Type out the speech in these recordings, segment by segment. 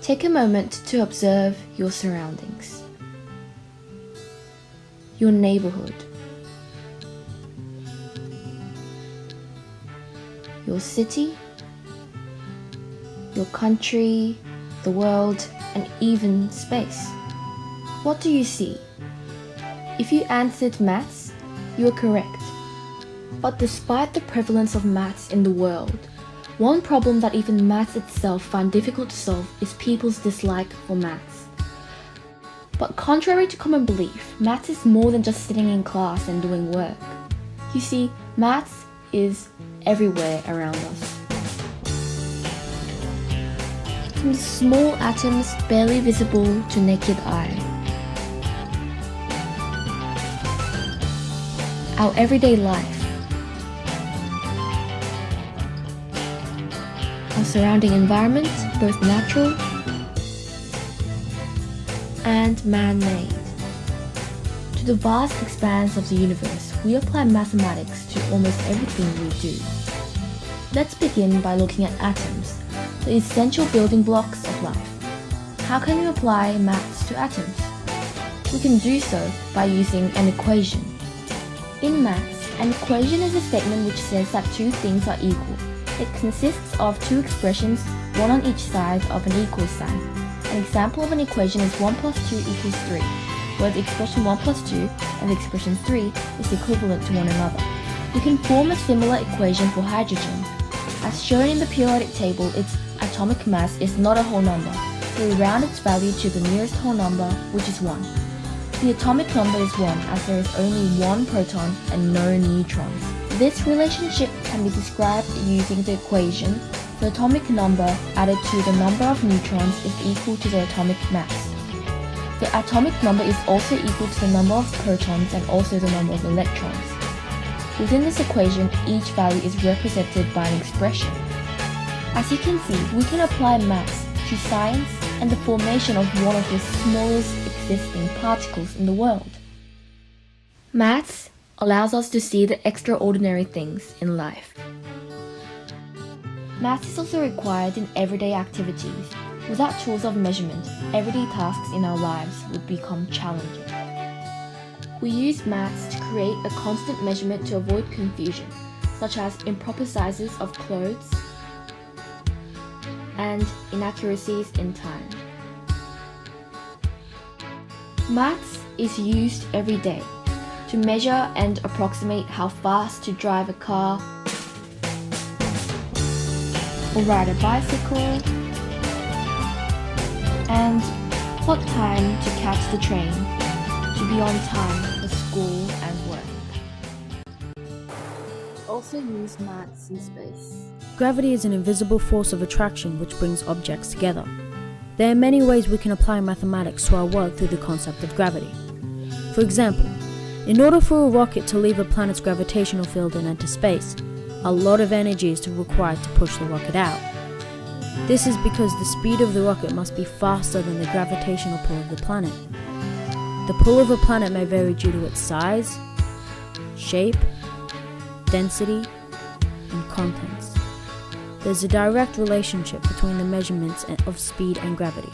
Take a moment to observe your surroundings, your neighborhood, your city, your country, the world, and even space. What do you see? If you answered maths, you are correct. But despite the prevalence of maths in the world, one problem that even maths itself find difficult to solve is people's dislike for maths. But contrary to common belief, maths is more than just sitting in class and doing work. You see, maths is everywhere around us. From the small atoms barely visible to naked eye. Our everyday life. Our surrounding environment, both natural and man-made. To the vast expanse of the universe, we apply mathematics to almost everything we do. Let's begin by looking at atoms, the essential building blocks of life. How can we apply maths to atoms? We can do so by using an equation. In maths, an equation is a statement which says that two things are equal. It consists of two expressions, one on each side of an equal sign. An example of an equation is 1 plus 2 equals 3, where the expression 1 plus 2 and the expression 3 is equivalent to one another. We can form a similar equation for hydrogen. As shown in the periodic table, its atomic mass is not a whole number, so we round its value to the nearest whole number, which is 1. The atomic number is 1 as there is only one proton and no neutrons. This relationship can be described using the equation: the atomic number added to the number of neutrons is equal to the atomic mass. The atomic number is also equal to the number of protons and also the number of electrons. Within this equation, each value is represented by an expression. As you can see, we can apply maths to science and the formation of one of the smallest existing particles in the world. Maths allows us to see the extraordinary things in life. Maths is also required in everyday activities. Without tools of measurement, everyday tasks in our lives would become challenging. We use maths to create a constant measurement to avoid confusion, such as improper sizes of clothes and inaccuracies in time. Maths is used every day to measure and approximate how fast to drive a car or ride a bicycle, and what time to catch the train to be on time for school and work. Also use maths in space. Gravity is an invisible force of attraction which brings objects together. There are many ways we can apply mathematics to our work through the concept of gravity. For example, in order for a rocket to leave a planet's gravitational field and enter space, a lot of energy is required to push the rocket out. This is because the speed of the rocket must be faster than the gravitational pull of the planet. The pull of a planet may vary due to its size, shape, density, and contents. There's a direct relationship between the measurements of speed and gravity.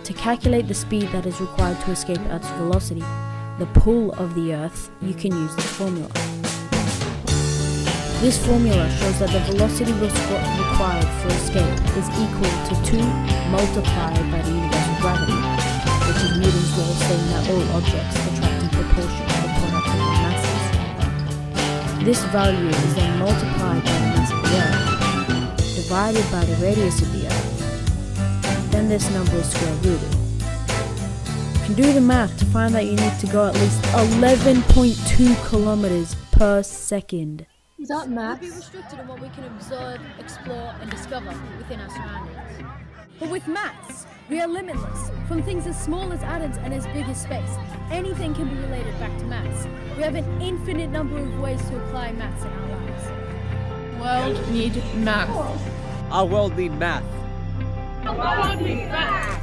To calculate the speed that is required to escape Earth's velocity, the pull of the Earth, you can use this formula. This formula shows that the velocity required for escape is equal to 2 multiplied by the universal gravity, which is Newton's law saying that all objects attract in proportion to the product of their masses. This value is then multiplied by the mass of the Earth, divided by the radius of the Earth. Then this number is square rooted. You can do the math to find that you need to go at least 11.2 kilometers per second. Without maths, We'd be restricted on what we can observe, explore, and discover within our surroundings. But with maths, we are limitless. From things as small as atoms and as big as space, anything can be related back to maths. We have an infinite number of ways to apply maths in our lives. World need math. Our world need math. Our world need math.